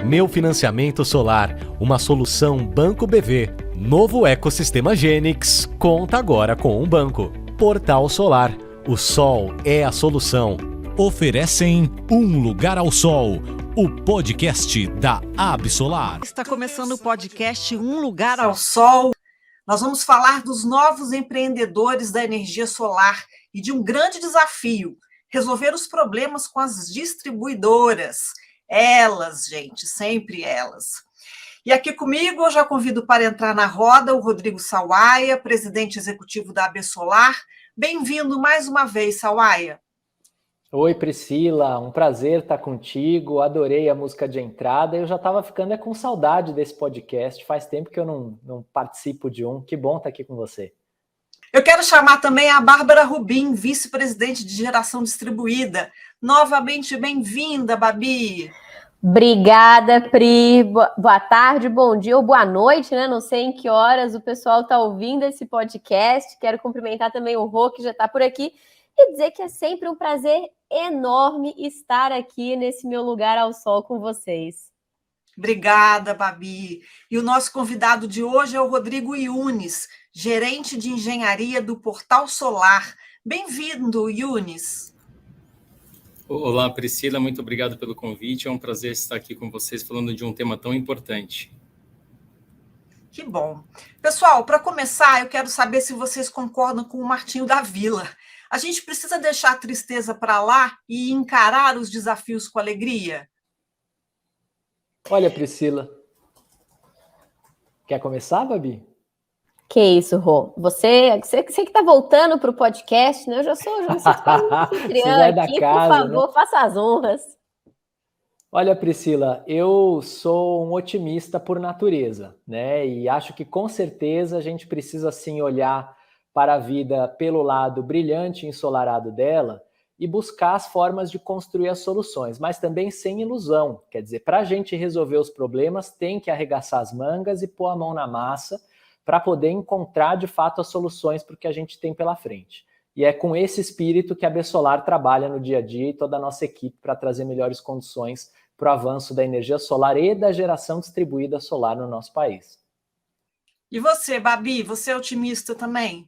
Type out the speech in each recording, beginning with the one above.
Meu Financiamento Solar, uma solução Banco BV. Novo ecossistema Gênix, conta agora com um banco. Portal Solar, o sol é a solução. Oferecem Um Lugar ao Sol, o podcast da Absolar. Está começando o podcast Um Lugar ao Sol. Nós vamos falar dos novos empreendedores da energia solar e de um grande desafio, resolver os problemas com as distribuidoras. Elas, gente, sempre elas. E aqui comigo eu já convido para entrar na roda o Rodrigo Sawaia, presidente executivo da Absolar. Bem-vindo mais uma vez, Sawaia. Oi, Priscila, um prazer estar contigo, adorei a música de entrada, eu já estava ficando com saudade desse podcast, faz tempo que eu não participo de um, que bom estar aqui com você. Eu quero chamar também a Bárbara Rubim, vice-presidente de Geração Distribuída. Novamente, bem-vinda, Babi. Obrigada, Pri. Boa tarde, bom dia ou boa noite, né? Não sei em que horas o pessoal está ouvindo esse podcast. Quero cumprimentar também o Rô, que já está por aqui, e dizer que é sempre um prazer enorme estar aqui nesse meu lugar ao sol com vocês. Obrigada, Babi. E o nosso convidado de hoje é o Rodrigo Yunis, gerente de engenharia do Portal Solar. Bem-vindo, Yunis. Olá, Priscila, muito obrigado pelo convite. É um prazer estar aqui com vocês falando de um tema tão importante. Que bom. Pessoal, para começar, eu quero saber se vocês concordam com o Martinho da Vila. A gente precisa deixar a tristeza para lá e encarar os desafios com alegria? Olha, Priscila, quer começar, Babi? Que isso, Rô. Você que está voltando para o podcast, né? Eu já sou anfitriã aqui, casa, por favor, né? Faça as honras. Olha, Priscila, eu sou um otimista por natureza, né? E acho que com certeza a gente precisa sim olhar para a vida pelo lado brilhante e ensolarado dela e buscar as formas de construir as soluções, mas também sem ilusão. Quer dizer, para a gente resolver os problemas, tem que arregaçar as mangas e pôr a mão na massa para poder encontrar, de fato, as soluções para o que a gente tem pela frente. E é com esse espírito que a Absolar trabalha no dia a dia e toda a nossa equipe para trazer melhores condições para o avanço da energia solar e da geração distribuída solar no nosso país. E você, Babi, você é otimista também?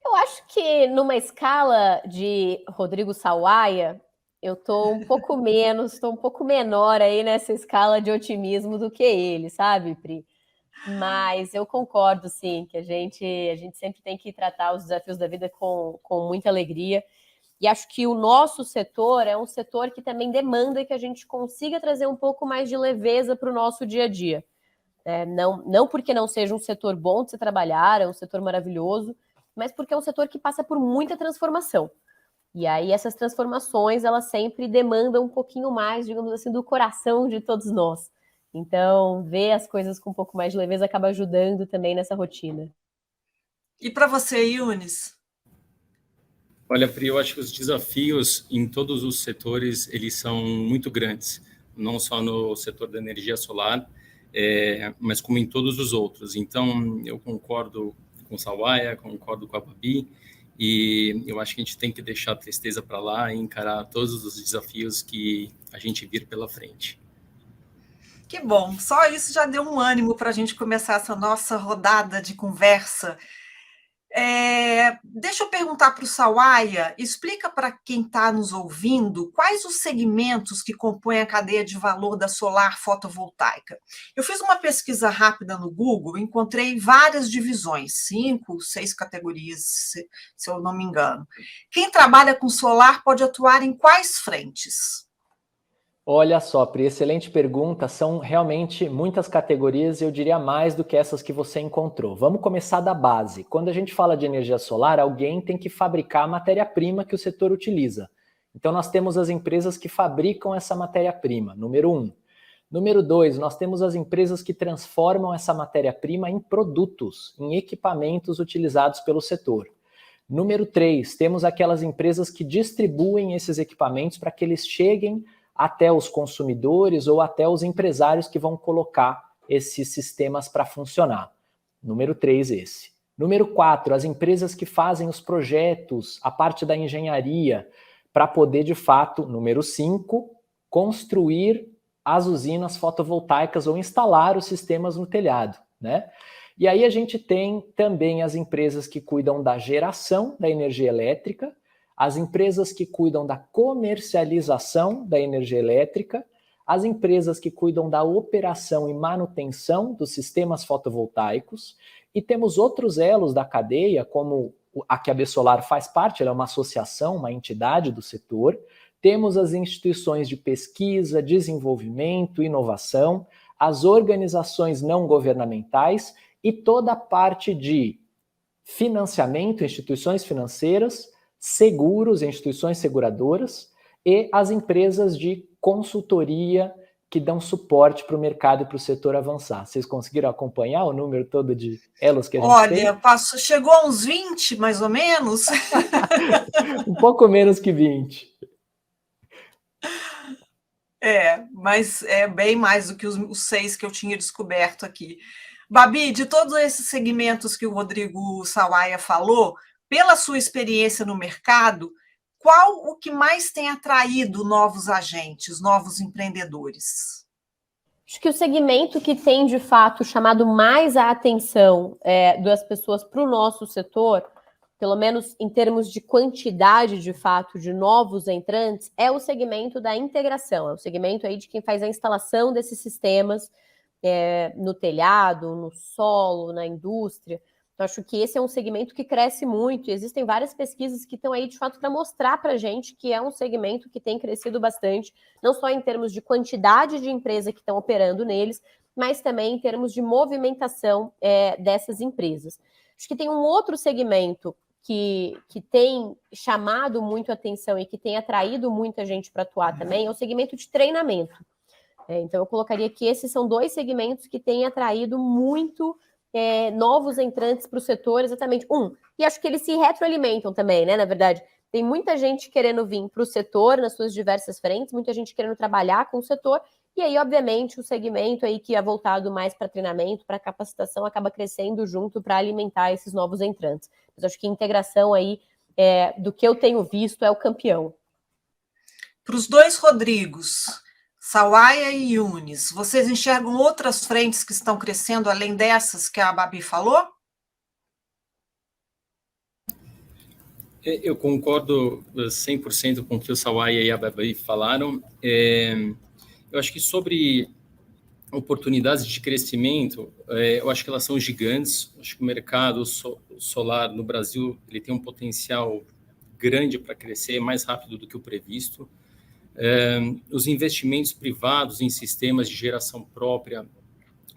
Eu acho que numa escala de Rodrigo Sawaia, eu estou um pouco menos, estou um pouco menor aí nessa escala de otimismo do que ele, sabe, Pri? Mas eu concordo, sim, que a gente sempre tem que tratar os desafios da vida com muita alegria. E acho que o nosso setor é um setor que também demanda que a gente consiga trazer um pouco mais de leveza para o nosso dia a dia. Não porque não seja um setor bom de se trabalhar, é um setor maravilhoso, mas porque é um setor que passa por muita transformação. E aí essas transformações, elas sempre demandam um pouquinho mais, digamos assim, do coração de todos nós. Então, ver as coisas com um pouco mais de leveza acaba ajudando também nessa rotina. E para você, Yunis? Olha, Pri, eu acho que os desafios em todos os setores, eles são muito grandes, não só no setor da energia solar, mas como em todos os outros. Então, eu concordo com o Sawaia, concordo com a Babi, e eu acho que a gente tem que deixar a tristeza para lá e encarar todos os desafios que a gente vir pela frente. Que bom, só isso já deu um ânimo para a gente começar essa nossa rodada de conversa. Deixa eu perguntar para o Sawaia, explica para quem está nos ouvindo quais os segmentos que compõem a cadeia de valor da solar fotovoltaica. Eu fiz uma pesquisa rápida no Google, encontrei várias divisões, 5, 6 categorias, se eu não me engano. Quem trabalha com solar pode atuar em quais frentes? Olha só, Pri, excelente pergunta. São realmente muitas categorias e eu diria mais do que essas que você encontrou. Vamos começar da base. Quando a gente fala de energia solar, alguém tem que fabricar a matéria-prima que o setor utiliza. Então, nós temos as empresas que fabricam essa matéria-prima, número 1. Número 2, nós temos as empresas que transformam essa matéria-prima em produtos, em equipamentos utilizados pelo setor. Número 3, temos aquelas empresas que distribuem esses equipamentos para que eles cheguem até os consumidores ou até os empresários que vão colocar esses sistemas para funcionar. Número 3, esse. Número 4, as empresas que fazem os projetos, a parte da engenharia, para poder, de fato, número 5, construir as usinas fotovoltaicas ou instalar os sistemas no telhado, né? E aí a gente tem também as empresas que cuidam da geração da energia elétrica, as empresas que cuidam da comercialização da energia elétrica, as empresas que cuidam da operação e manutenção dos sistemas fotovoltaicos, e temos outros elos da cadeia, como a que a Absolar faz parte, ela é uma associação, uma entidade do setor. Temos as instituições de pesquisa, desenvolvimento, inovação, as organizações não governamentais e toda a parte de financiamento, instituições financeiras, seguros, instituições seguradoras e as empresas de consultoria que dão suporte para o mercado e para o setor avançar. Vocês conseguiram acompanhar o número todo de elos que a gente tem? Olha, chegou a uns 20, mais ou menos. Um pouco menos que 20. Mas é bem mais do que os 6 que eu tinha descoberto aqui. Babi, de todos esses segmentos que o Rodrigo Sawaia falou, pela sua experiência no mercado, qual o que mais tem atraído novos agentes, novos empreendedores? Acho que o segmento que tem, de fato, chamado mais a atenção das pessoas para o nosso setor, pelo menos em termos de quantidade, de fato, de novos entrantes, é o segmento da integração, é o segmento aí de quem faz a instalação desses sistemas no telhado, no solo, na indústria. Então, acho que esse é um segmento que cresce muito, e existem várias pesquisas que estão aí, de fato, para mostrar para a gente que é um segmento que tem crescido bastante, não só em termos de quantidade de empresas que estão operando neles, mas também em termos de movimentação dessas empresas. Acho que tem um outro segmento que tem chamado muito atenção e que tem atraído muita gente para atuar também, é o segmento de treinamento. Então, eu colocaria que esses são 2 segmentos que têm atraído muito novos entrantes para o setor, exatamente. E acho que eles se retroalimentam também, né? Na verdade, tem muita gente querendo vir para o setor nas suas diversas frentes, muita gente querendo trabalhar com o setor, e aí, obviamente, o segmento aí que é voltado mais para treinamento, para capacitação, acaba crescendo junto para alimentar esses novos entrantes. Mas acho que a integração aí, do que eu tenho visto, é o campeão. Para os 2 Rodrigos, Sawaia e Yunis, vocês enxergam outras frentes que estão crescendo além dessas que a Babi falou? Eu concordo 100% com o que o Sawaia e a Babi falaram. Eu acho que sobre oportunidades de crescimento, eu acho que elas são gigantes. Eu acho que o mercado solar no Brasil ele tem um potencial grande para crescer, mais rápido do que o previsto. Os investimentos privados em sistemas de geração própria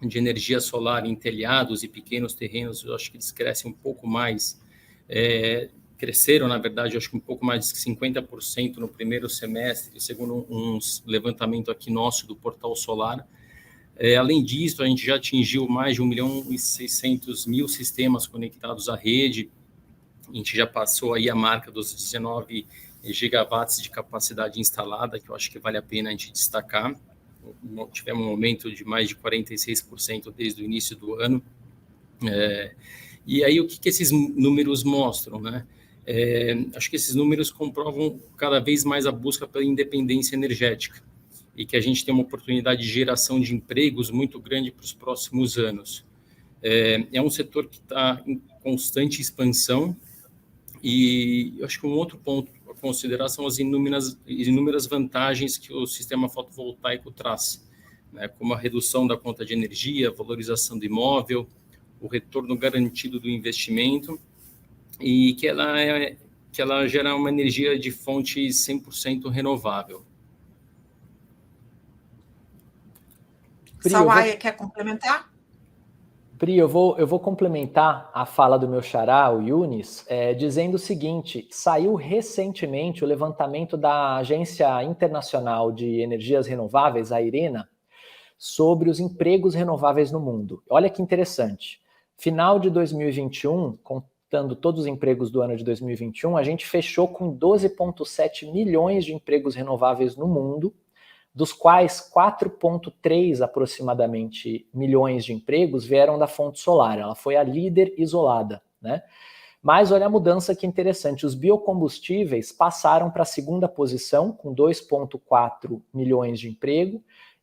de energia solar em telhados e pequenos terrenos, eu acho que eles crescem um pouco mais, cresceram, na verdade, eu acho que um pouco mais de 50% no primeiro semestre, segundo um levantamento aqui nosso do Portal Solar. Além disso, a gente já atingiu mais de 1.600.000 sistemas conectados à rede, a gente já passou aí a marca dos 19 gigawatts de capacidade instalada, que eu acho que vale a pena a gente destacar. Tivemos um aumento de mais de 46% desde o início do ano. E aí, o que esses números mostram, né? Acho que esses números comprovam cada vez mais a busca pela independência energética e que a gente tem uma oportunidade de geração de empregos muito grande para os próximos anos. É um setor que está em constante expansão e eu acho que um outro ponto a considerar são as inúmeras vantagens que o sistema fotovoltaico traz, né, como a redução da conta de energia, a valorização do imóvel, o retorno garantido do investimento e que ela gera uma energia de fonte 100% renovável. Sawaia, quer complementar? Pri, eu vou complementar a fala do meu xará, o Yunis, dizendo o seguinte: saiu recentemente o levantamento da Agência Internacional de Energias Renováveis, a IRENA, sobre os empregos renováveis no mundo. Olha que interessante. Final de 2021, contando todos os empregos do ano de 2021, a gente fechou com 12,7 milhões de empregos renováveis no mundo, dos quais 4,3 aproximadamente milhões de empregos vieram da fonte solar. Ela foi a líder isolada, né? Mas olha a mudança que interessante, os biocombustíveis passaram para a segunda posição, com 2,4 milhões de emprego,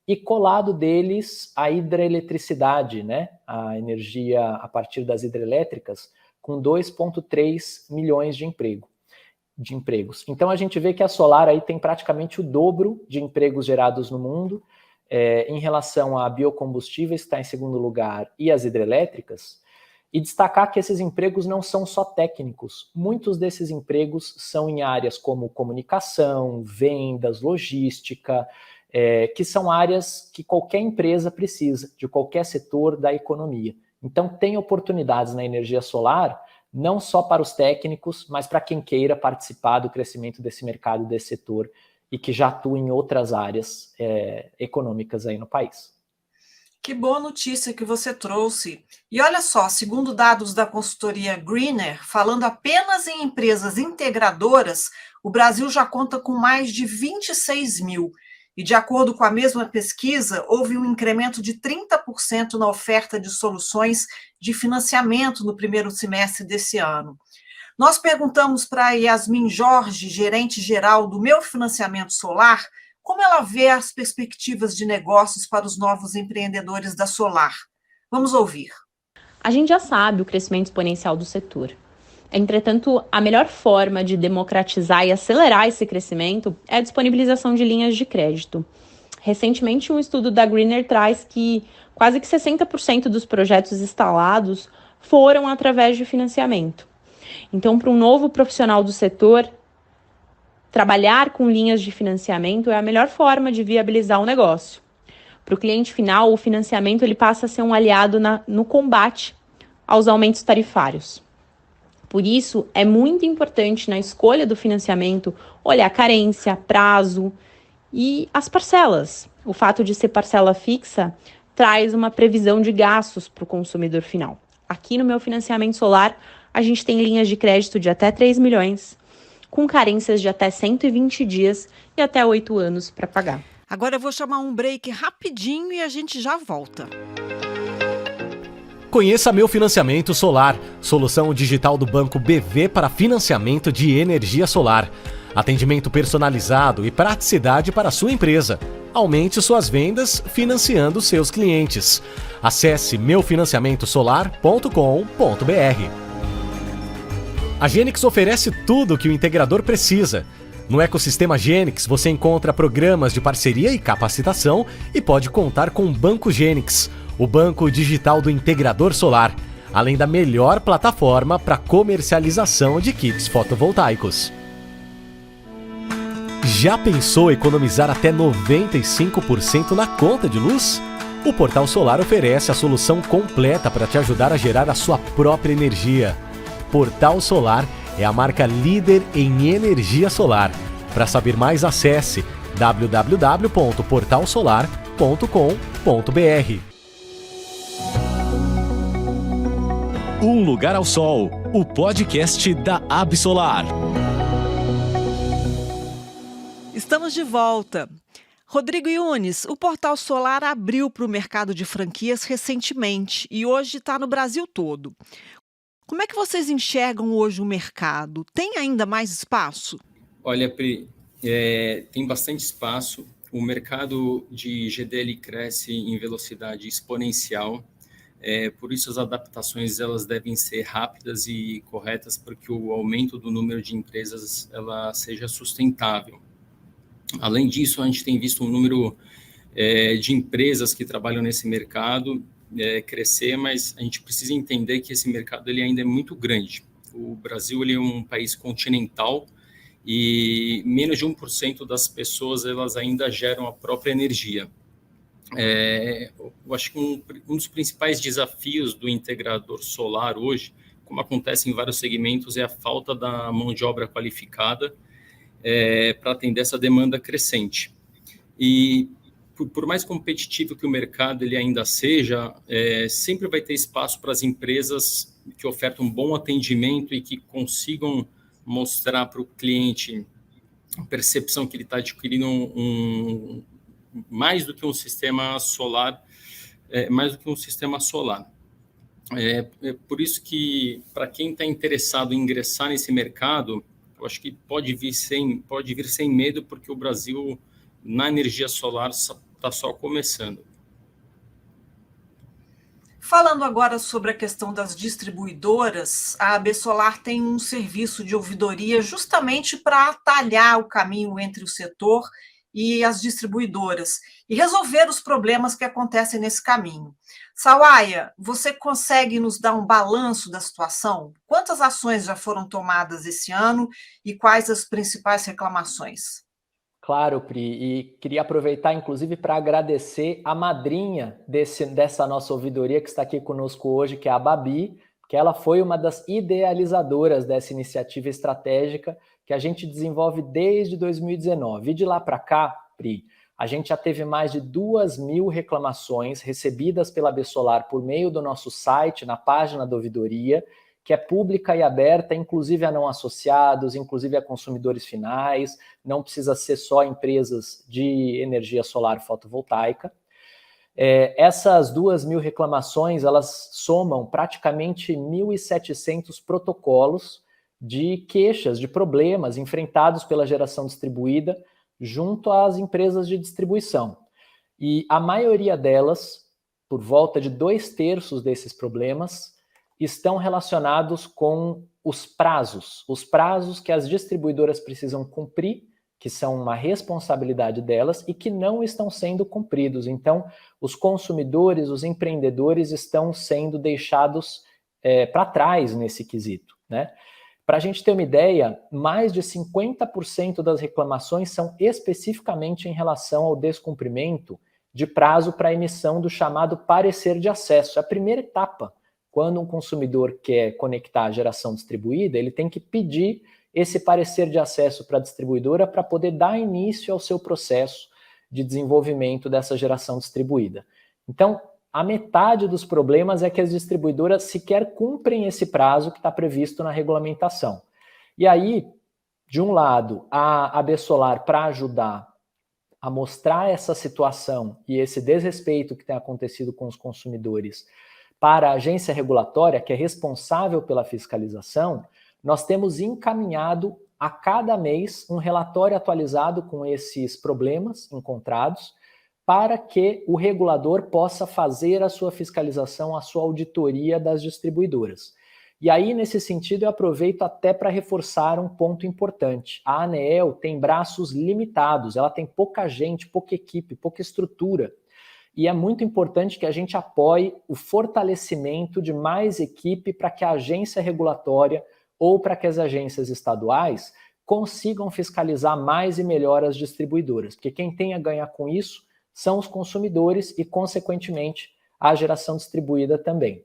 e colado deles a hidroeletricidade, né? A energia a partir das hidrelétricas, com 2,3 milhões de empregos. Então a gente vê que a solar aí tem praticamente o dobro de empregos gerados no mundo. Em relação a biocombustíveis, está em segundo lugar, e as hidrelétricas, e destacar que esses empregos não são só técnicos. Muitos desses empregos são em áreas como comunicação, vendas, logística, que são áreas que qualquer empresa precisa, de qualquer setor da economia. Então, tem oportunidades na energia solar, não só para os técnicos, mas para quem queira participar do crescimento desse mercado, desse setor, e que já atua em outras áreas econômicas aí no país. Que boa notícia que você trouxe. E olha só, segundo dados da consultoria Greener, falando apenas em empresas integradoras, o Brasil já conta com mais de 26 mil. E de acordo com a mesma pesquisa, houve um incremento de 30% na oferta de soluções de financiamento no primeiro semestre desse ano. Nós perguntamos para a Yasmin Jorge, gerente-geral do Meu Financiamento Solar, como ela vê as perspectivas de negócios para os novos empreendedores da Solar. Vamos ouvir. A gente já sabe o crescimento exponencial do setor. Entretanto, a melhor forma de democratizar e acelerar esse crescimento é a disponibilização de linhas de crédito. Recentemente, um estudo da Greener traz que quase que 60% dos projetos instalados foram através de financiamento. Então, para um novo profissional do setor, trabalhar com linhas de financiamento é a melhor forma de viabilizar o negócio. Para o cliente final, o financiamento ele passa a ser um aliado no combate aos aumentos tarifários. Por isso, é muito importante na escolha do financiamento olhar carência, prazo e as parcelas. O fato de ser parcela fixa traz uma previsão de gastos para o consumidor final. Aqui no Meu Financiamento Solar, a gente tem linhas de crédito de até 3 milhões, com carências de até 120 dias e até 8 anos para pagar. Agora eu vou chamar um break rapidinho e a gente já volta. Conheça Meu Financiamento Solar, solução digital do Banco BV para financiamento de energia solar. Atendimento personalizado e praticidade para a sua empresa. Aumente suas vendas financiando seus clientes. Acesse meufinanciamentosolar.com.br. A Genix oferece tudo o que o integrador precisa. No ecossistema Genix, você encontra programas de parceria e capacitação e pode contar com o Banco Genix, o banco digital do integrador solar, além da melhor plataforma para comercialização de kits fotovoltaicos. Já pensou economizar até 95% na conta de luz? O Portal Solar oferece a solução completa para te ajudar a gerar a sua própria energia. Portal Solar é a marca líder em energia solar. Para saber mais, acesse www.portalsolar.com.br. Um Lugar ao Sol, o podcast da Absolar. Estamos de volta. Rodrigo Yunes, o Portal Solar abriu para o mercado de franquias recentemente e hoje está no Brasil todo. Como é que vocês enxergam hoje o mercado? Tem ainda mais espaço? Olha, Pri, tem bastante espaço. O mercado de GDL cresce em velocidade exponencial. Por isso, as adaptações elas devem ser rápidas e corretas para que o aumento do número de empresas ela seja sustentável. Além disso, a gente tem visto um número de empresas que trabalham nesse mercado crescer, mas a gente precisa entender que esse mercado ele ainda é muito grande. O Brasil ele é um país continental e menos de 1% das pessoas elas ainda geram a própria energia. Eu acho que um dos principais desafios do integrador solar hoje, como acontece em vários segmentos, é a falta da mão de obra qualificada para atender essa demanda crescente. E por mais competitivo que o mercado ele ainda seja, sempre vai ter espaço para as empresas que ofertam um bom atendimento e que consigam mostrar para o cliente a percepção que ele está adquirindo mais do que um sistema solar, por isso que, para quem está interessado em ingressar nesse mercado, eu acho que pode vir sem medo, porque o Brasil, na energia solar, está só começando. Falando agora sobre a questão das distribuidoras, a AB Solar tem um serviço de ouvidoria justamente para atalhar o caminho entre o setor e as distribuidoras e resolver os problemas que acontecem nesse caminho. Sauaia, você consegue nos dar um balanço da situação? Quantas ações já foram tomadas esse ano e quais as principais reclamações? Claro, Pri, e queria aproveitar, inclusive, para agradecer a madrinha dessa nossa ouvidoria que está aqui conosco hoje, que é a Babi, que ela foi uma das idealizadoras dessa iniciativa estratégica que a gente desenvolve desde 2019. E de lá para cá, Pri, a gente já teve mais de 2.000 reclamações recebidas pela AB Solar por meio do nosso site, na página da ouvidoria, que é pública e aberta, inclusive a não associados, inclusive a consumidores finais, não precisa ser só empresas de energia solar fotovoltaica. Essas 2.000 reclamações, elas somam praticamente 1.700 protocolos de queixas, de problemas enfrentados pela geração distribuída junto às empresas de distribuição. E a maioria delas, por volta de 2/3 desses problemas, estão relacionados com os prazos que as distribuidoras precisam cumprir, que são uma responsabilidade delas e que não estão sendo cumpridos. Então, os consumidores, os empreendedores estão sendo deixados para trás nesse quesito, né? Para a gente ter uma ideia, mais de 50% das reclamações são especificamente em relação ao descumprimento de prazo para emissão do chamado parecer de acesso, a primeira etapa. Quando um consumidor quer conectar a geração distribuída, ele tem que pedir esse parecer de acesso para a distribuidora para poder dar início ao seu processo de desenvolvimento dessa geração distribuída. Então, a metade dos problemas é que as distribuidoras sequer cumprem esse prazo que está previsto na regulamentação. E aí, de um lado, a AB Solar, para ajudar a mostrar essa situação e esse desrespeito que tem acontecido com os consumidores, para a agência regulatória, que é responsável pela fiscalização, nós temos encaminhado a cada mês um relatório atualizado com esses problemas encontrados, para que o regulador possa fazer a sua fiscalização, a sua auditoria das distribuidoras. E aí, nesse sentido, eu aproveito até para reforçar um ponto importante. A ANEEL tem braços limitados, ela tem pouca gente, pouca equipe, pouca estrutura. E é muito importante que a gente apoie o fortalecimento de mais equipe para que a agência regulatória ou para que as agências estaduais consigam fiscalizar mais e melhor as distribuidoras, porque quem tem a ganhar com isso são os consumidores e, consequentemente, a geração distribuída também.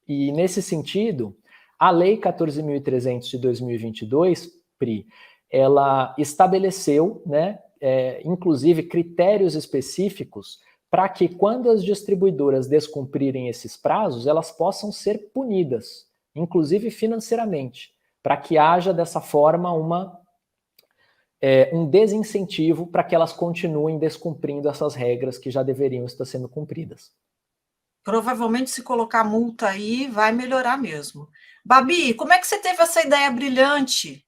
E, nesse sentido, a Lei 14.300 de 2022, Pri, ela estabeleceu, né, inclusive, critérios específicos para que, quando as distribuidoras descumprirem esses prazos, elas possam ser punidas, inclusive financeiramente, para que haja, dessa forma, um desincentivo para que elas continuem descumprindo essas regras que já deveriam estar sendo cumpridas. Provavelmente, se colocar multa aí, vai melhorar mesmo. Babi, como é que você teve essa ideia brilhante?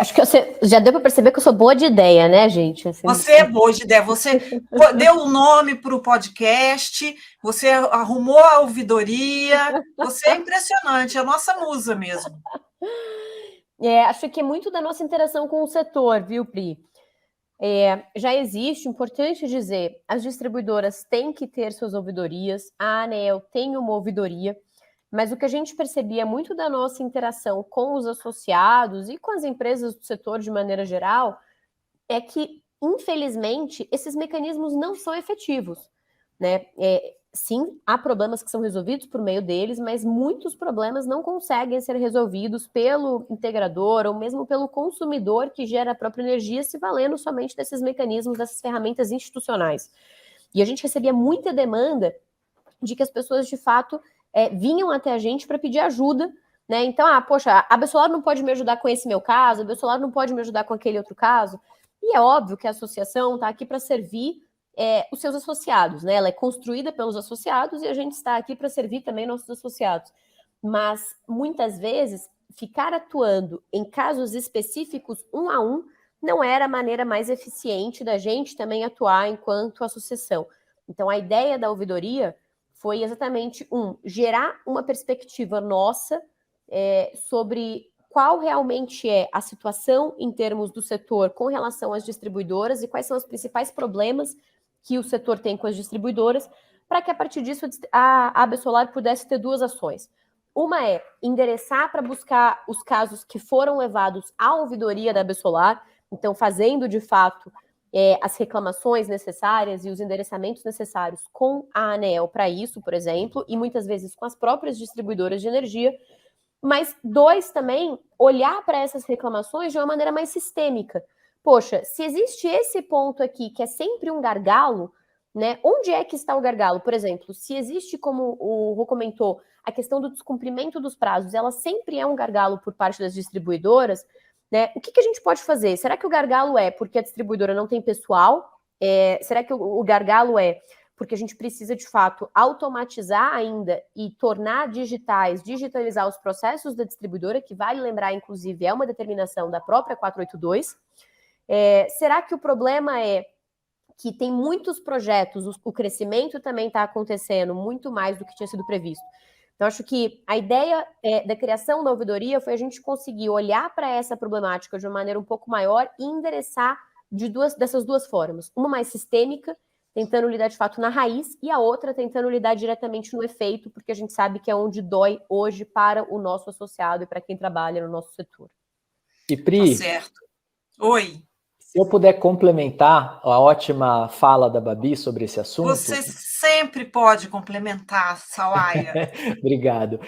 Acho que você já deu para perceber que eu sou boa de ideia, né, gente? Assim, você é boa de ideia. Você deu o nome para o podcast, você arrumou a ouvidoria. Você é impressionante, é a nossa musa mesmo. Acho que é muito da nossa interação com o setor, viu, Pri? Já existe, importante dizer, as distribuidoras têm que ter suas ouvidorias, a ANEEL tem uma ouvidoria, mas o que a gente percebia muito da nossa interação com os associados e com as empresas do setor de maneira geral é que, infelizmente, esses mecanismos não são efetivos, né? Sim, há problemas que são resolvidos por meio deles, mas muitos problemas não conseguem ser resolvidos pelo integrador ou mesmo pelo consumidor que gera a própria energia, se valendo somente desses mecanismos, dessas ferramentas institucionais. E a gente recebia muita demanda de que as pessoas, de fato, vinham até a gente para pedir ajuda, né? Então, poxa, a AB Solar não pode me ajudar com esse meu caso, a AB Solar não pode me ajudar com aquele outro caso. E é óbvio que a associação está aqui para servir os seus associados, né? Ela é construída pelos associados e a gente está aqui para servir também nossos associados. Mas, muitas vezes, ficar atuando em casos específicos, um a um, não era a maneira mais eficiente da gente também atuar enquanto associação. Então, a ideia da ouvidoria foi exatamente, gerar uma perspectiva nossa sobre qual realmente é a situação em termos do setor com relação às distribuidoras e quais são os principais problemas que o setor tem com as distribuidoras, para que a partir disso a AB Solar pudesse ter duas ações. Uma é endereçar para buscar os casos que foram levados à ouvidoria da AB Solar, então fazendo de fato as reclamações necessárias e os endereçamentos necessários com a ANEEL para isso, por exemplo, e muitas vezes com as próprias distribuidoras de energia. Mas, dois, também, olhar para essas reclamações de uma maneira mais sistêmica. Poxa, se existe esse ponto aqui que é sempre um gargalo, né? Onde é que está o gargalo? Por exemplo, se existe, como o Rô comentou, a questão do descumprimento dos prazos, ela sempre é um gargalo por parte das distribuidoras, né? O que a gente pode fazer? Será que o gargalo é porque a distribuidora não tem pessoal? Será que o gargalo é porque a gente precisa, de fato, automatizar ainda e tornar digitalizar os processos da distribuidora, que vale lembrar, inclusive, é uma determinação da própria 482? Será que o problema é que tem muitos projetos, o crescimento também está acontecendo muito mais do que tinha sido previsto? Então, acho que a ideia da criação da ouvidoria foi a gente conseguir olhar para essa problemática de uma maneira um pouco maior e endereçar dessas duas formas. Uma mais sistêmica, tentando lidar de fato na raiz, e a outra tentando lidar diretamente no efeito, porque a gente sabe que é onde dói hoje para o nosso associado e para quem trabalha no nosso setor. E Pri, Tá certo. Oi. Se eu puder complementar a ótima fala da Babi sobre esse assunto... Você sempre pode complementar, Sawaia. Obrigado.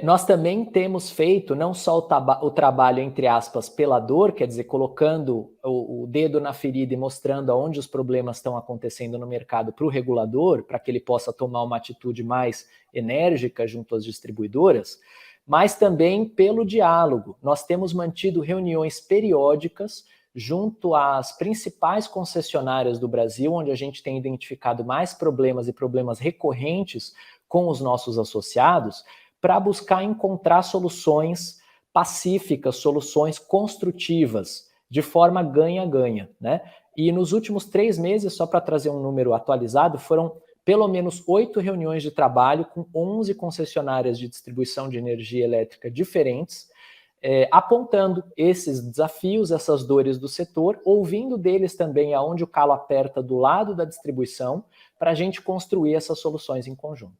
Nós também temos feito não só o trabalho, entre aspas, pelador, quer dizer, colocando o dedo na ferida e mostrando aonde os problemas estão acontecendo no mercado para o regulador, para que ele possa tomar uma atitude mais enérgica junto às distribuidoras, mas também pelo diálogo. Nós temos mantido reuniões periódicas junto às principais concessionárias do Brasil, onde a gente tem identificado mais problemas e problemas recorrentes com os nossos associados, para buscar encontrar soluções pacíficas, soluções construtivas, de forma ganha-ganha, né? E nos últimos 3 meses, só para trazer um número atualizado, foram pelo menos 8 reuniões de trabalho com 11 concessionárias de distribuição de energia elétrica diferentes, apontando esses desafios, essas dores do setor, ouvindo deles também aonde o calo aperta do lado da distribuição, para a gente construir essas soluções em conjunto.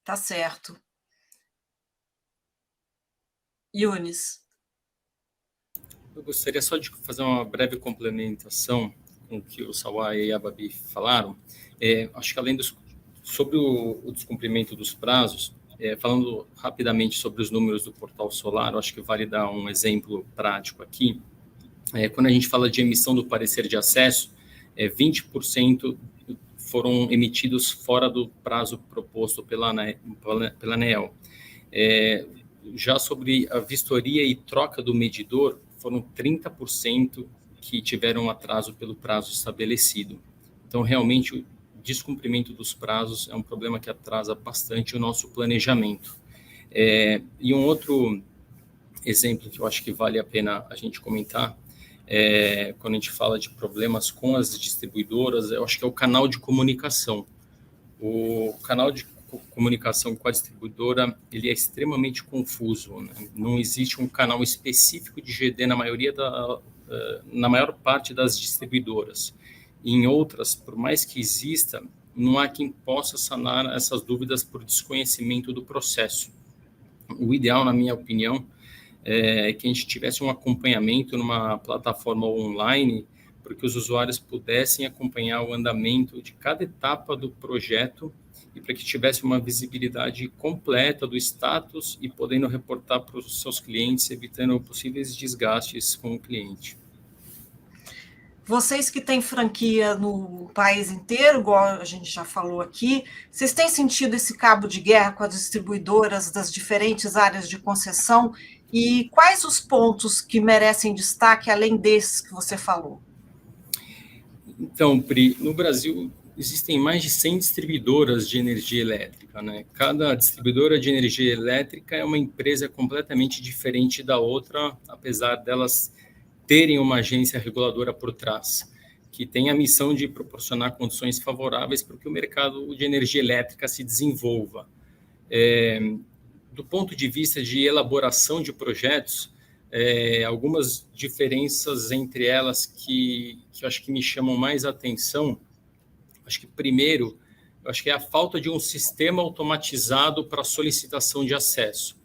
Tá certo. Yunis. Eu gostaria só de fazer uma breve complementação com o que o Sawaia e a Babi falaram. Acho que além sobre o descumprimento dos prazos, falando rapidamente sobre os números do Portal Solar, eu acho que vale dar um exemplo prático aqui. Quando a gente fala de emissão do parecer de acesso, 20% foram emitidos fora do prazo proposto pela ANEEL. Já sobre a vistoria e troca do medidor, foram 30% que tiveram atraso pelo prazo estabelecido. Então, realmente, o descumprimento dos prazos é um problema que atrasa bastante o nosso planejamento. E um outro exemplo que eu acho que vale a pena a gente comentar, quando a gente fala de problemas com as distribuidoras, eu acho que é o canal de comunicação. O canal de comunicação com a distribuidora, ele é extremamente confuso, né? Não existe um canal específico de GD na maior parte das distribuidoras. Em outras, por mais que exista, não há quem possa sanar essas dúvidas por desconhecimento do processo. O ideal, na minha opinião, é que a gente tivesse um acompanhamento numa plataforma online, para que os usuários pudessem acompanhar o andamento de cada etapa do projeto e para que tivesse uma visibilidade completa do status e podendo reportar para os seus clientes, evitando possíveis desgastes com o cliente. Vocês que têm franquia no país inteiro, igual a gente já falou aqui, vocês têm sentido esse cabo de guerra com as distribuidoras das diferentes áreas de concessão? E quais os pontos que merecem destaque, além desses que você falou? Então, Pri, no Brasil existem mais de 100 distribuidoras de energia elétrica, né? Cada distribuidora de energia elétrica é uma empresa completamente diferente da outra, apesar delas terem uma agência reguladora por trás, que tem a missão de proporcionar condições favoráveis para que o mercado de energia elétrica se desenvolva. Do ponto de vista de elaboração de projetos, algumas diferenças entre elas que eu acho que me chamam mais atenção. Acho que primeiro, eu acho que é a falta de um sistema automatizado para solicitação de acesso.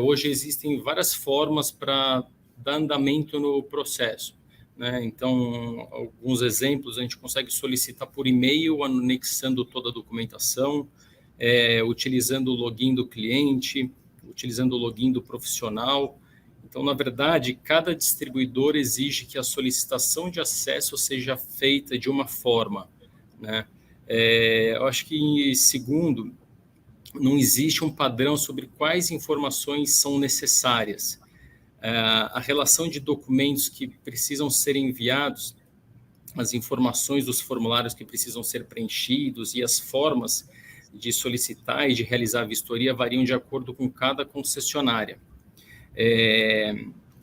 Hoje existem várias formas para dar andamento no processo, né? Então, alguns exemplos, a gente consegue solicitar por e-mail, anexando toda a documentação, utilizando o login do cliente, utilizando o login do profissional. Então, na verdade, cada distribuidor exige que a solicitação de acesso seja feita de uma forma, né? Eu acho que, segundo, não existe um padrão sobre quais informações são necessárias. A relação de documentos que precisam ser enviados, as informações dos formulários que precisam ser preenchidos e as formas de solicitar e de realizar a vistoria variam de acordo com cada concessionária.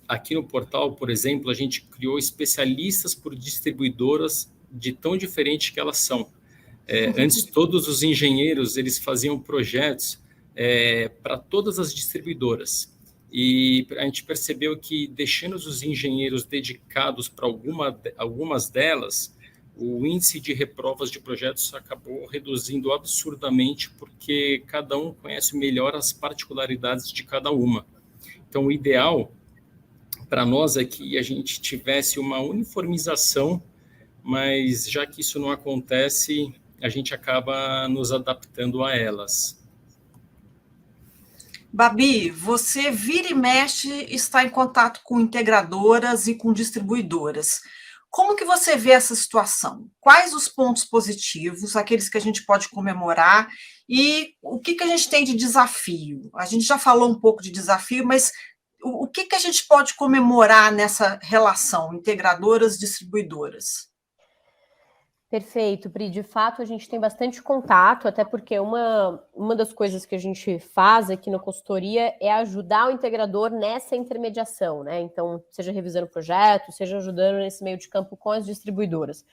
Aqui no portal, por exemplo, a gente criou especialistas por distribuidoras de tão diferentes que elas são. Antes, todos os engenheiros eles faziam projetos para todas as distribuidoras. E a gente percebeu que, deixando os engenheiros dedicados para algumas delas, o índice de reprovas de projetos acabou reduzindo absurdamente, porque cada um conhece melhor as particularidades de cada uma. Então, o ideal para nós é que a gente tivesse uma uniformização, mas já que isso não acontece, a gente acaba nos adaptando a elas. Babi, você vira e mexe está em contato com integradoras e com distribuidoras. Como que você vê essa situação? Quais os pontos positivos, aqueles que a gente pode comemorar, e o que a gente tem de desafio? A gente já falou um pouco de desafio, mas o que a gente pode comemorar nessa relação integradoras-distribuidoras? Perfeito, Pri. De fato, a gente tem bastante contato, até porque uma das coisas que a gente faz aqui na consultoria é ajudar o integrador nessa intermediação, né? Então, seja revisando o projeto, seja ajudando nesse meio de campo com as distribuidoras.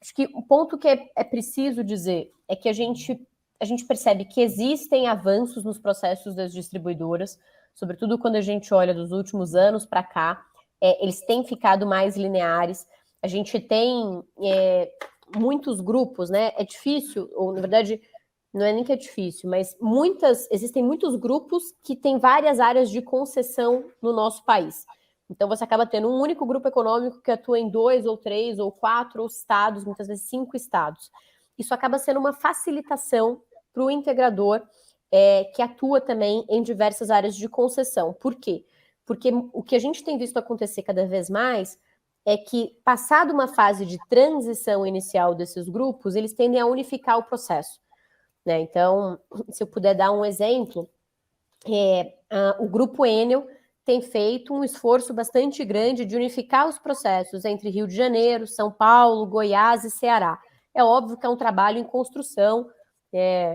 Acho que o ponto que é preciso dizer é que a gente percebe que existem avanços nos processos das distribuidoras, sobretudo quando a gente olha dos últimos anos para cá, eles têm ficado mais lineares. A gente tem muitos grupos, né? É difícil, ou na verdade, não é nem que é difícil, mas existem muitos grupos que têm várias áreas de concessão no nosso país. Então, você acaba tendo um único grupo econômico que atua em 2 ou 3 ou 4 estados, muitas vezes 5 estados. Isso acaba sendo uma facilitação para o integrador que atua também em diversas áreas de concessão. Por quê? Porque o que a gente tem visto acontecer cada vez mais é que, passado uma fase de transição inicial desses grupos, eles tendem a unificar o processo, né? Então, se eu puder dar um exemplo, o Grupo Enel tem feito um esforço bastante grande de unificar os processos entre Rio de Janeiro, São Paulo, Goiás e Ceará. É óbvio que é um trabalho em construção,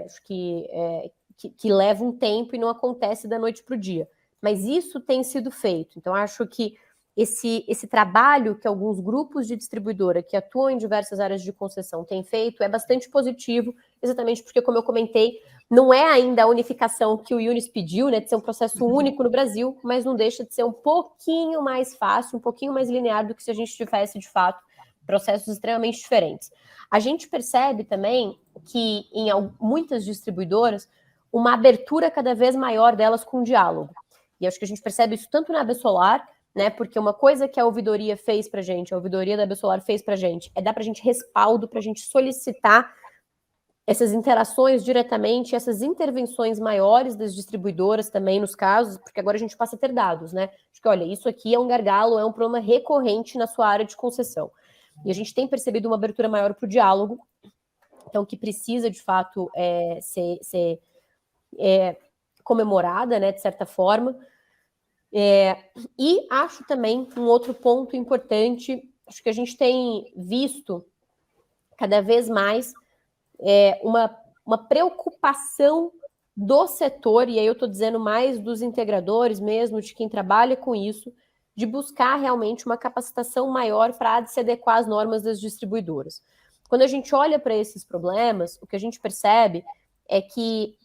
acho que leva um tempo e não acontece da noite para o dia, mas isso tem sido feito. Então, acho que esse trabalho que alguns grupos de distribuidora que atuam em diversas áreas de concessão têm feito é bastante positivo, exatamente porque, como eu comentei, não é ainda a unificação que o Yunis pediu, né, de ser um processo único no Brasil, mas não deixa de ser um pouquinho mais fácil, um pouquinho mais linear do que se a gente tivesse, de fato, processos extremamente diferentes. A gente percebe também que, em muitas distribuidoras, uma abertura cada vez maior delas com diálogo. E acho que a gente percebe isso tanto na Absolar, né? Porque uma coisa que a ouvidoria fez para a gente, a ouvidoria da Absolar fez para a gente, é dar para a gente respaldo, para a gente solicitar essas interações diretamente, essas intervenções maiores das distribuidoras também nos casos, porque agora a gente passa a ter dados, né? Acho que, olha, isso aqui é um gargalo, é um problema recorrente na sua área de concessão. E a gente tem percebido uma abertura maior para o diálogo, então que precisa, de fato, ser comemorada, né, de certa forma. E acho também um outro ponto importante, acho que a gente tem visto cada vez mais uma preocupação do setor, e aí eu estou dizendo mais dos integradores mesmo, de quem trabalha com isso, de buscar realmente uma capacitação maior para se adequar às normas das distribuidoras. Quando a gente olha para esses problemas, o que a gente percebe é que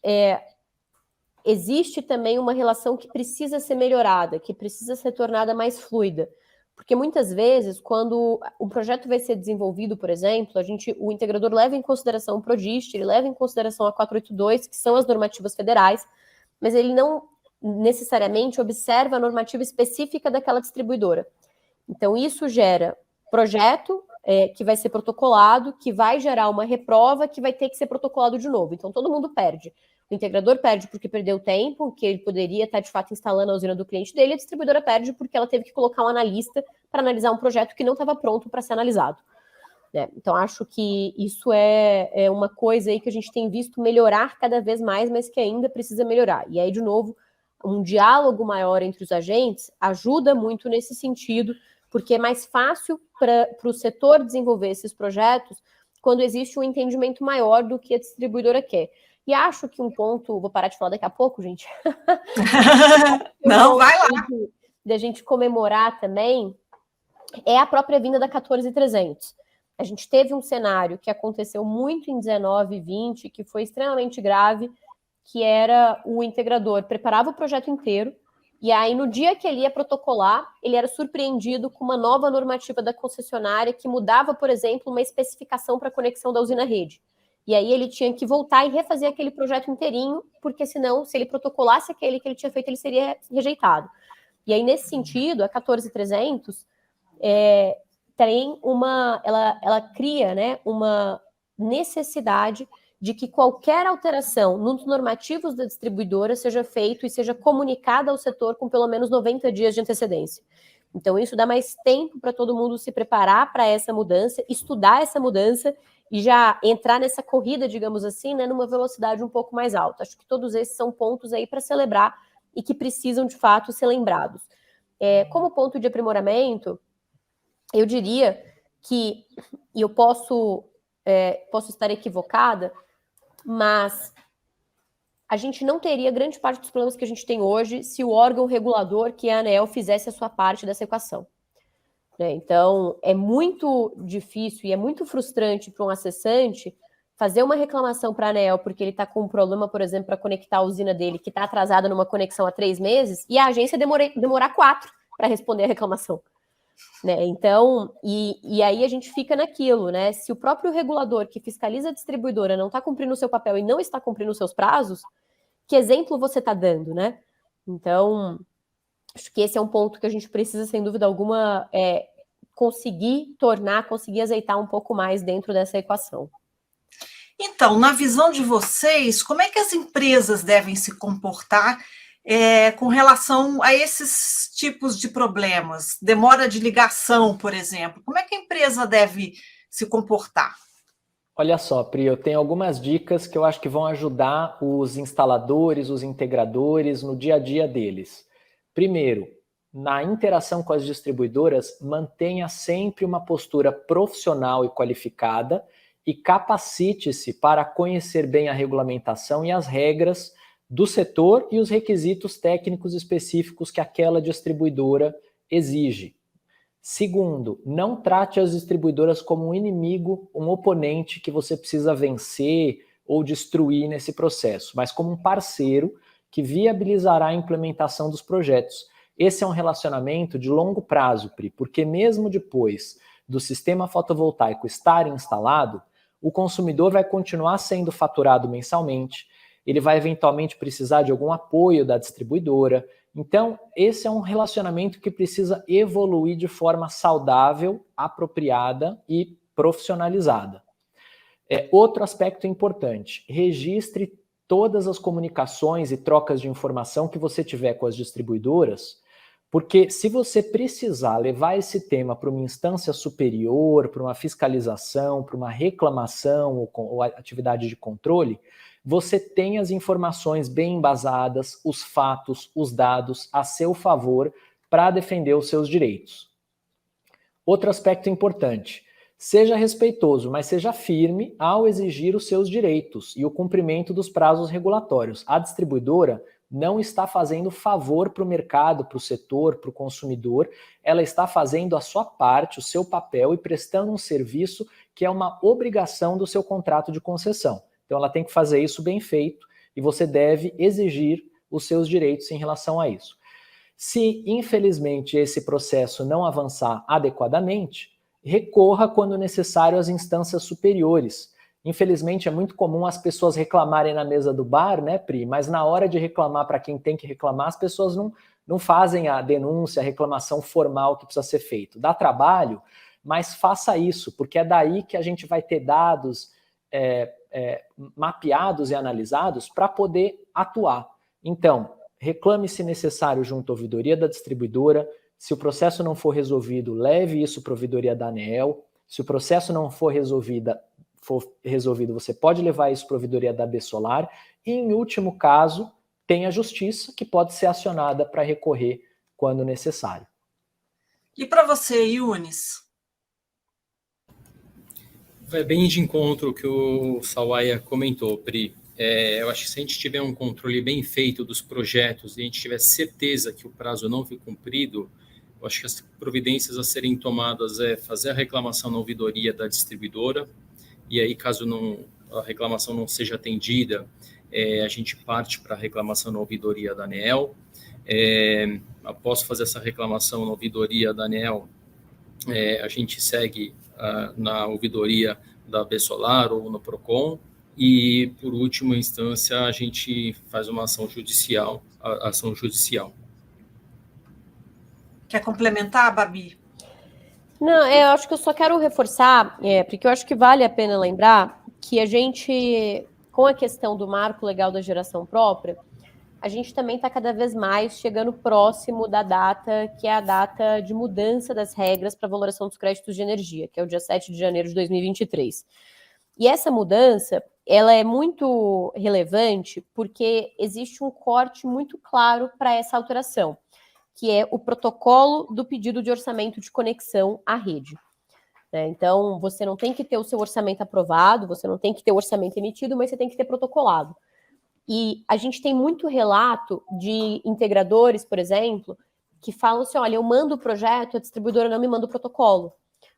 existe também uma relação que precisa ser melhorada, que precisa ser tornada mais fluida. Porque muitas vezes, quando o projeto vai ser desenvolvido, por exemplo, o integrador leva em consideração o PRODIST, ele leva em consideração a 482, que são as normativas federais, mas ele não necessariamente observa a normativa específica daquela distribuidora. Então, isso gera projeto que vai ser protocolado, que vai gerar uma reprova, que vai ter que ser protocolado de novo. Então, todo mundo perde. O integrador perde porque perdeu tempo, que ele poderia estar, de fato, instalando a usina do cliente dele, e a distribuidora perde porque ela teve que colocar um analista para analisar um projeto que não estava pronto para ser analisado. Então, acho que isso é uma coisa aí que a gente tem visto melhorar cada vez mais, mas que ainda precisa melhorar. E aí, de novo, um diálogo maior entre os agentes ajuda muito nesse sentido, porque é mais fácil para o setor desenvolver esses projetos quando existe um entendimento maior do que a distribuidora quer. E acho que um ponto, vou parar de falar daqui a pouco, gente. Não, vai lá. Da gente comemorar também é a própria vinda da 14300. A gente teve um cenário que aconteceu muito em 19 e 20, que foi extremamente grave, que era o integrador preparava o projeto inteiro, e aí no dia que ele ia protocolar, ele era surpreendido com uma nova normativa da concessionária que mudava, por exemplo, uma especificação para a conexão da usina rede. E aí ele tinha que voltar e refazer aquele projeto inteirinho, porque senão, se ele protocolasse aquele que ele tinha feito, ele seria rejeitado. E aí, nesse sentido, a 14300 ela cria, né, uma necessidade de que qualquer alteração nos normativos da distribuidora seja feito e seja comunicada ao setor com pelo menos 90 dias de antecedência. Então, isso dá mais tempo para todo mundo se preparar para essa mudança, estudar essa mudança e já entrar nessa corrida, digamos assim, né, numa velocidade um pouco mais alta. Acho que todos esses são pontos aí para celebrar e que precisam, de fato, ser lembrados. Como ponto de aprimoramento, eu diria que, e eu posso estar equivocada, mas a gente não teria grande parte dos problemas que a gente tem hoje se o órgão regulador, que é a ANEEL, fizesse a sua parte dessa equação. Então, é muito difícil e é muito frustrante para um acessante fazer uma reclamação para a ANEEL porque ele está com um problema, por exemplo, para conectar a usina dele, que está atrasada numa conexão há 3 meses, e a agência demorar 4 para responder a reclamação. Então, e aí a gente fica naquilo, né? Se o próprio regulador que fiscaliza a distribuidora não está cumprindo o seu papel e não está cumprindo os seus prazos, que exemplo você está dando, né? Então, acho que esse é um ponto que a gente precisa, sem dúvida alguma, conseguir azeitar um pouco mais dentro dessa equação. Então, na visão de vocês, como é que as empresas devem se comportar com relação a esses tipos de problemas? Demora de ligação, por exemplo. Como é que a empresa deve se comportar? Olha só, Pri, eu tenho algumas dicas que eu acho que vão ajudar os instaladores, os integradores no dia a dia deles. Primeiro, na interação com as distribuidoras, mantenha sempre uma postura profissional e qualificada e capacite-se para conhecer bem a regulamentação e as regras do setor e os requisitos técnicos específicos que aquela distribuidora exige. Segundo, não trate as distribuidoras como um inimigo, um oponente que você precisa vencer ou destruir nesse processo, mas como um parceiro que viabilizará a implementação dos projetos. Esse é um relacionamento de longo prazo, Pri, porque mesmo depois do sistema fotovoltaico estar instalado, o consumidor vai continuar sendo faturado mensalmente, ele vai eventualmente precisar de algum apoio da distribuidora. Então, esse é um relacionamento que precisa evoluir de forma saudável, apropriada e profissionalizada. Outro aspecto importante, registre todas as comunicações e trocas de informação que você tiver com as distribuidoras, porque se você precisar levar esse tema para uma instância superior, para uma fiscalização, para uma reclamação ou atividade de controle, você tem as informações bem embasadas, os fatos, os dados a seu favor para defender os seus direitos. Outro aspecto importante, seja respeitoso, mas seja firme ao exigir os seus direitos e o cumprimento dos prazos regulatórios. A distribuidora não está fazendo favor para o mercado, para o setor, para o consumidor, ela está fazendo a sua parte, o seu papel e prestando um serviço que é uma obrigação do seu contrato de concessão. Então ela tem que fazer isso bem feito e você deve exigir os seus direitos em relação a isso. Se, infelizmente, esse processo não avançar adequadamente, recorra quando necessário às instâncias superiores. Infelizmente, é muito comum as pessoas reclamarem na mesa do bar, né, Pri? Mas na hora de reclamar para quem tem que reclamar, as pessoas não fazem a denúncia, a reclamação formal que precisa ser feito. Dá trabalho, mas faça isso, porque é daí que a gente vai ter dados mapeados e analisados para poder atuar. Então, reclame se necessário junto à ouvidoria da distribuidora. Se o processo não for resolvido, leve isso para a ouvidoria da ANEEL. Se o processo não for resolvido, você pode levar isso para a ouvidoria da ABSolar. E, em último caso, tem a justiça, que pode ser acionada para recorrer quando necessário. E para você, Yunis? Vai bem de encontro ao que o Sawaia comentou, Pri. Eu acho que se a gente tiver um controle bem feito dos projetos e a gente tiver certeza que o prazo não foi cumprido, eu acho que as providências a serem tomadas é fazer a reclamação na ouvidoria da distribuidora, e aí, caso a reclamação não seja atendida, a gente parte para a reclamação na ouvidoria da ANEEL. Após fazer essa reclamação na ouvidoria da ANEEL, a gente segue na ouvidoria da ABSolar ou no PROCON, e, por última instância, a gente faz uma ação judicial. Quer complementar, Babi? Não, eu acho que eu só quero reforçar, porque eu acho que vale a pena lembrar que a gente, com a questão do marco legal da geração própria, a gente também está cada vez mais chegando próximo da data, que é a data de mudança das regras para a valoração dos créditos de energia, que é o dia 7 de janeiro de 2023. E essa mudança, ela é muito relevante porque existe um corte muito claro para essa alteração, que é o protocolo do pedido de orçamento de conexão à rede. Então, você não tem que ter o seu orçamento aprovado, você não tem que ter o orçamento emitido, mas você tem que ter protocolado. E a gente tem muito relato de integradores, por exemplo, que falam assim, olha, eu mando o projeto, a distribuidora não me manda o protocolo.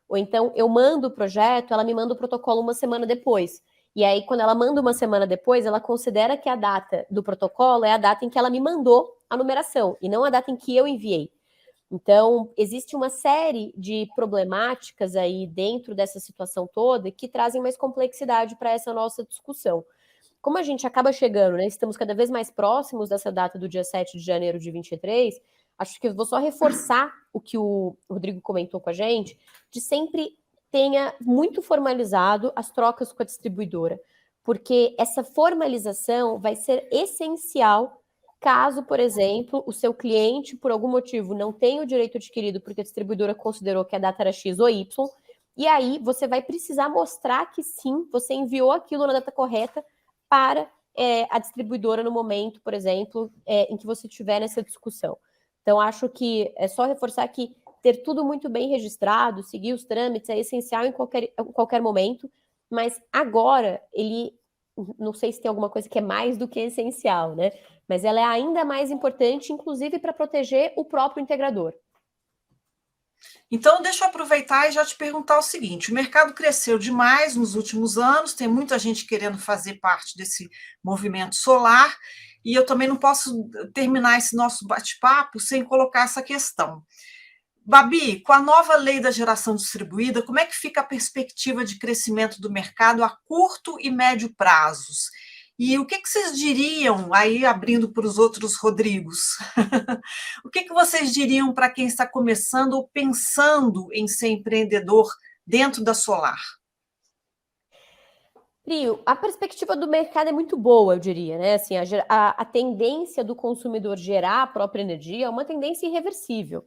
Ou então, eu mando o projeto, ela me manda o protocolo uma semana depois. E aí, quando ela manda uma semana depois, ela considera que a data do protocolo é a data em que ela me mandou a numeração, e não a data em que eu enviei. Então, existe uma série de problemáticas aí dentro dessa situação toda que trazem mais complexidade para essa nossa discussão. Como a gente acaba chegando, né, estamos cada vez mais próximos dessa data do dia 7 de janeiro de 23, acho que eu vou só reforçar o que o Rodrigo comentou com a gente, de sempre tenha muito formalizado as trocas com a distribuidora, porque essa formalização vai ser essencial caso, por exemplo, o seu cliente, por algum motivo, não tenha o direito adquirido porque a distribuidora considerou que a data era X ou Y, e aí você vai precisar mostrar que sim, você enviou aquilo na data correta para a distribuidora no momento, por exemplo, em que você estiver nessa discussão. Então, acho que é só reforçar que ter tudo muito bem registrado, seguir os trâmites é essencial em qualquer momento, mas agora, não sei se tem alguma coisa que é mais do que essencial, né? Mas ela é ainda mais importante, inclusive para proteger o próprio integrador. Então, deixa eu aproveitar e já te perguntar o seguinte: o mercado cresceu demais nos últimos anos, tem muita gente querendo fazer parte desse movimento solar, e eu também não posso terminar esse nosso bate-papo sem colocar essa questão. Babi, com a nova lei da geração distribuída, como é que fica a perspectiva de crescimento do mercado a curto e médio prazos? E o que vocês diriam, aí abrindo para os outros Rodrigos, o que vocês diriam para quem está começando ou pensando em ser empreendedor dentro da solar? Prio, a perspectiva do mercado é muito boa, eu diria, né? Assim, a tendência do consumidor gerar a própria energia é uma tendência irreversível,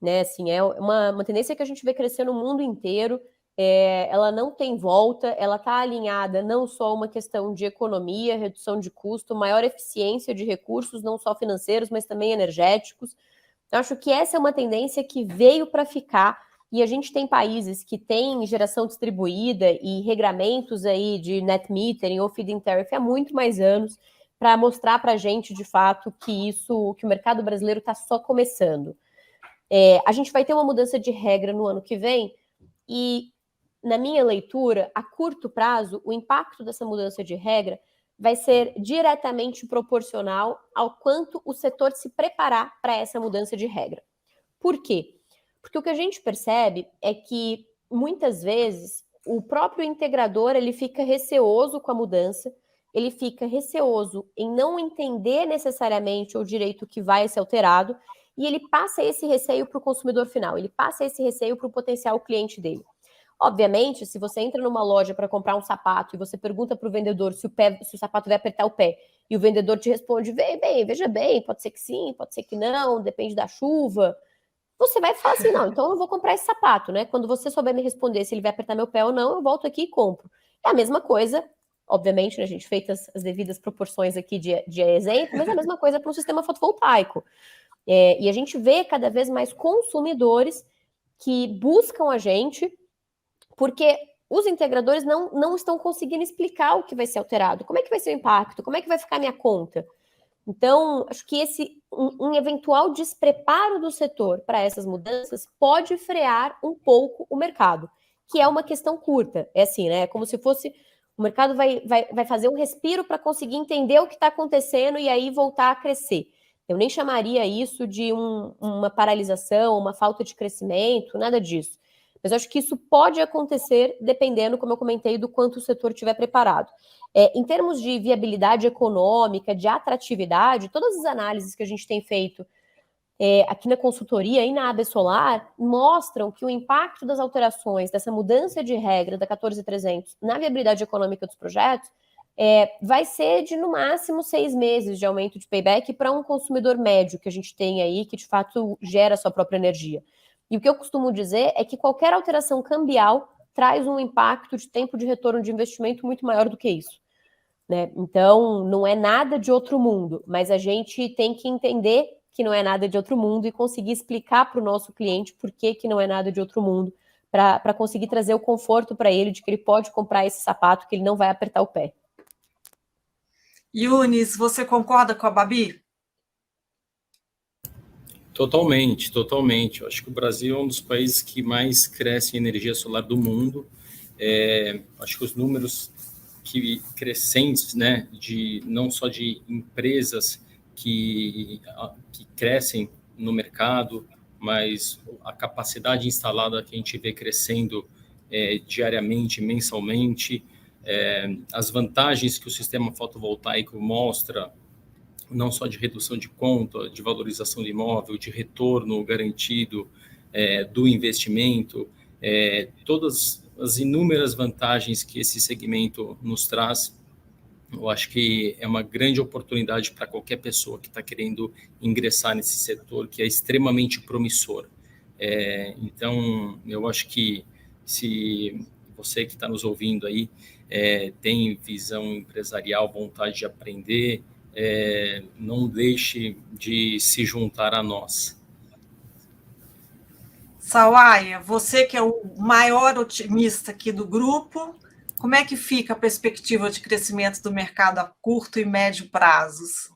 né? Assim, é uma tendência que a gente vê crescer no mundo inteiro. Ela não tem volta, ela está alinhada não só a uma questão de economia, redução de custo, maior eficiência de recursos, não só financeiros, mas também energéticos. Eu acho que essa é uma tendência que veio para ficar, e a gente tem países que têm geração distribuída e regramentos aí de net metering ou feed-in tariff há muito mais anos. para mostrar para a gente, de fato, que o mercado brasileiro está só começando. A gente vai ter uma mudança de regra no ano que vem e, na minha leitura, a curto prazo, o impacto dessa mudança de regra vai ser diretamente proporcional ao quanto o setor se preparar para essa mudança de regra. Por quê? Porque o que a gente percebe é que, muitas vezes, o próprio integrador ele fica receoso com a mudança, ele fica receoso em não entender necessariamente o direito que vai ser alterado, e ele passa esse receio para o consumidor final, ele passa esse receio para o potencial cliente dele. Obviamente, se você entra numa loja para comprar um sapato e você pergunta para o vendedor se o sapato vai apertar o pé, e o vendedor te responde, veja bem, pode ser que sim, pode ser que não, depende da chuva, você vai falar assim, não, então eu vou comprar esse sapato, né? Quando você souber me responder se ele vai apertar meu pé ou não, eu volto aqui e compro. É a mesma coisa, obviamente, né, a gente fez as devidas proporções aqui de exemplo, mas é a mesma coisa para um sistema fotovoltaico. E a gente vê cada vez mais consumidores que buscam a gente porque os integradores não estão conseguindo explicar o que vai ser alterado, como é que vai ser o impacto, como é que vai ficar a minha conta. Então, acho que um eventual despreparo do setor para essas mudanças pode frear um pouco o mercado, que é uma questão curta. É assim, né? É como se fosse o mercado vai fazer um respiro para conseguir entender o que está acontecendo e aí voltar a crescer. Eu nem chamaria isso de uma paralisação, uma falta de crescimento, nada disso. Mas eu acho que isso pode acontecer dependendo, como eu comentei, do quanto o setor estiver preparado. Em termos de viabilidade econômica, de atratividade, todas as análises que a gente tem feito aqui na consultoria e na AB Solar mostram que o impacto das alterações, dessa mudança de regra da 14.300 na viabilidade econômica dos projetos vai ser de, no máximo, 6 meses de aumento de payback para um consumidor médio que a gente tem aí, que de fato gera a sua própria energia. E o que eu costumo dizer é que qualquer alteração cambial traz um impacto de tempo de retorno de investimento muito maior do que isso, né? Então, não é nada de outro mundo, mas a gente tem que entender que não é nada de outro mundo e conseguir explicar para o nosso cliente por que não é nada de outro mundo, para conseguir trazer o conforto para ele de que ele pode comprar esse sapato, que ele não vai apertar o pé. Yunis, você concorda com a Babi? Totalmente, totalmente. Eu acho que o Brasil é um dos países que mais cresce em energia solar do mundo. Acho que os números crescentes, né, não só de empresas que crescem no mercado, mas a capacidade instalada que a gente vê crescendo diariamente, mensalmente, as vantagens que o sistema fotovoltaico mostra, não só de redução de conta, de valorização do imóvel, de retorno garantido do investimento, todas as inúmeras vantagens que esse segmento nos traz, eu acho que é uma grande oportunidade para qualquer pessoa que está querendo ingressar nesse setor, que é extremamente promissor. Então, eu acho que se você que está nos ouvindo aí tem visão empresarial, vontade de aprender, não deixe de se juntar a nós. Sauaia, você que é o maior otimista aqui do grupo, como é que fica a perspectiva de crescimento do mercado a curto e médio prazos?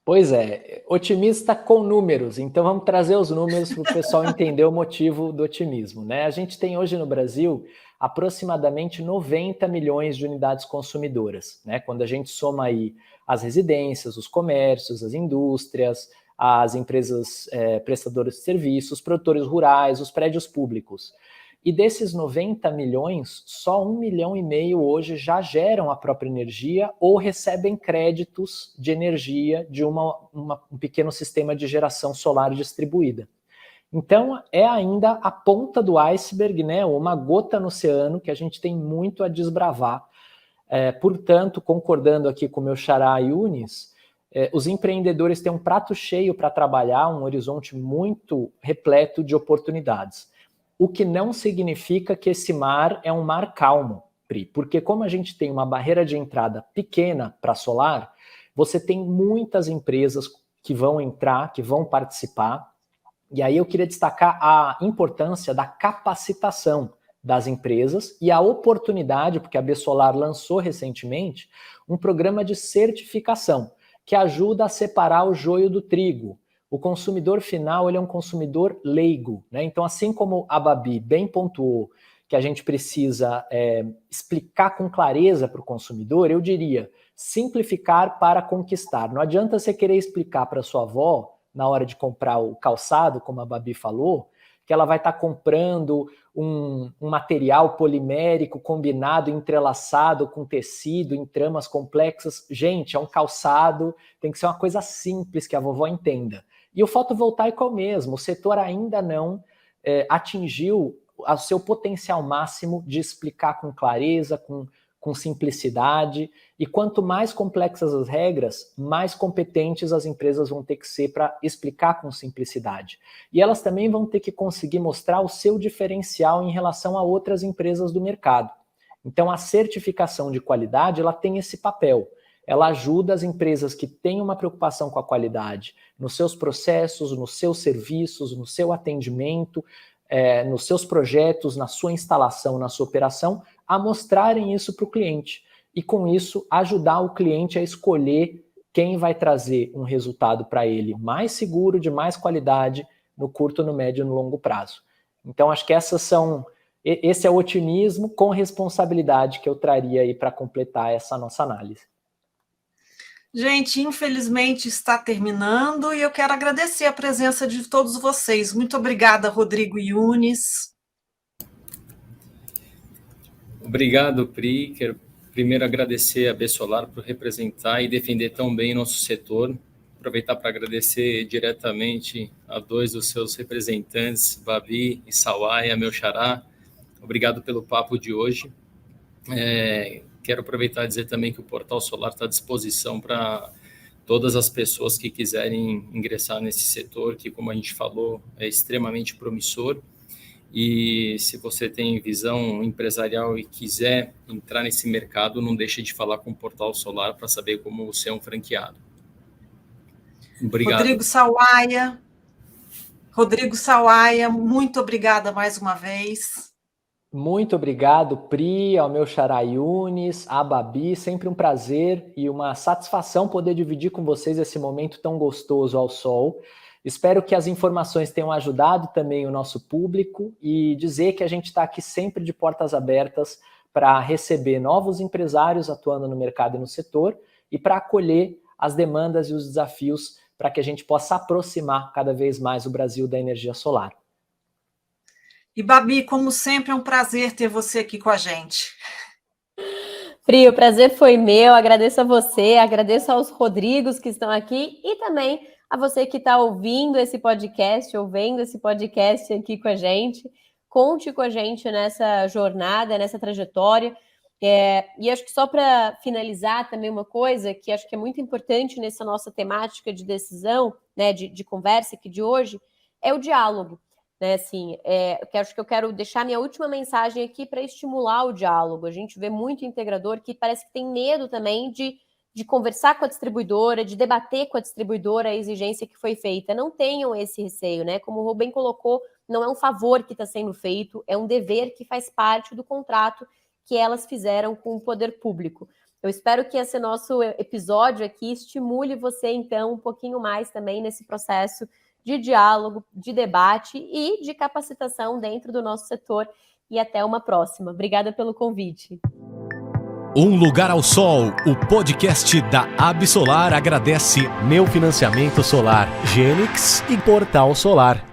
Pois é, otimista com números, então vamos trazer os números para o pessoal entender o motivo do otimismo, né? A gente tem hoje no Brasil aproximadamente 90 milhões de unidades consumidoras, né? Quando a gente soma aí as residências, os comércios, as indústrias, as empresas prestadoras de serviços, os produtores rurais, os prédios públicos. E desses 90 milhões, só 1,5 milhão hoje já geram a própria energia ou recebem créditos de energia de um pequeno sistema de geração solar distribuída. Então, é ainda a ponta do iceberg, né? Uma gota no oceano que a gente tem muito a desbravar. Portanto, concordando aqui com o meu xará Yunis, os empreendedores têm um prato cheio para trabalhar, um horizonte muito repleto de oportunidades. O que não significa que esse mar é um mar calmo, Pri, porque como a gente tem uma barreira de entrada pequena para solar, você tem muitas empresas que vão entrar, que vão participar, e aí eu queria destacar a importância da capacitação das empresas e a oportunidade, porque a AB Solar lançou recentemente um programa de certificação. que ajuda a separar o joio do trigo. O consumidor final, ele é um consumidor leigo, né? Então, assim como a Babi bem pontuou que a gente precisa explicar com clareza para o consumidor, eu diria simplificar para conquistar. Não adianta você querer explicar para sua avó, na hora de comprar o calçado, como a Babi falou, que ela vai estar comprando um material polimérico combinado, entrelaçado com tecido, em tramas complexas. Gente, é um calçado, tem que ser uma coisa simples que a vovó entenda. E o fotovoltaico é o mesmo, o setor ainda não atingiu o seu potencial máximo de explicar com clareza, com simplicidade, e quanto mais complexas as regras, mais competentes as empresas vão ter que ser para explicar com simplicidade. E elas também vão ter que conseguir mostrar o seu diferencial em relação a outras empresas do mercado. Então, a certificação de qualidade, ela tem esse papel. Ela ajuda as empresas que têm uma preocupação com a qualidade nos seus processos, nos seus serviços, no seu atendimento, nos seus projetos, na sua instalação, na sua operação, a mostrarem isso para o cliente. E com isso, ajudar o cliente a escolher quem vai trazer um resultado para ele mais seguro, de mais qualidade, no curto, no médio e no longo prazo. Então, acho que esse é o otimismo com responsabilidade que eu traria aí para completar essa nossa análise. Gente, infelizmente está terminando e eu quero agradecer a presença de todos vocês. Muito obrigada, Rodrigo Yunes. Obrigado, Pri. Quero primeiro agradecer a Absolar por representar e defender tão bem nosso setor. Aproveitar para agradecer diretamente a dois dos seus representantes, Babi e Sawaia, meu xará. Obrigado pelo papo de hoje. Quero aproveitar e dizer também que o Portal Solar está à disposição para todas as pessoas que quiserem ingressar nesse setor, que, como a gente falou, é extremamente promissor. E se você tem visão empresarial e quiser entrar nesse mercado, não deixe de falar com o Portal Solar para saber como ser um franqueado. Obrigado. Rodrigo Sawaia, muito obrigada mais uma vez. Muito obrigado, Pri, ao meu xará Yunes, a Babi, sempre um prazer e uma satisfação poder dividir com vocês esse momento tão gostoso ao sol. Espero que as informações tenham ajudado também o nosso público e dizer que a gente está aqui sempre de portas abertas para receber novos empresários atuando no mercado e no setor e para acolher as demandas e os desafios para que a gente possa aproximar cada vez mais o Brasil da energia solar. E, Babi, como sempre, é um prazer ter você aqui com a gente. Pri, o prazer foi meu, agradeço a você, agradeço aos Rodrigos que estão aqui e também a você que está ouvindo esse podcast, ou vendo esse podcast aqui com a gente. Conte com a gente nessa jornada, nessa trajetória. E acho que só para finalizar também uma coisa que acho que é muito importante nessa nossa temática de decisão, né, de conversa aqui de hoje, é o diálogo. Né, assim, acho que eu quero deixar minha última mensagem aqui para estimular o diálogo. A gente vê muito integrador que parece que tem medo também de conversar com a distribuidora, de debater com a distribuidora a exigência que foi feita. Não tenham esse receio, né? Como o Rubem colocou, não é um favor que está sendo feito, é um dever que faz parte do contrato que elas fizeram com o poder público. Eu espero que esse nosso episódio aqui estimule você, então, um pouquinho mais também nesse processo de diálogo, de debate e de capacitação dentro do nosso setor. E até uma próxima. Obrigada pelo convite. Um Lugar ao Sol, o podcast da Absolar agradece Meu Financiamento Solar, Gênix e Portal Solar.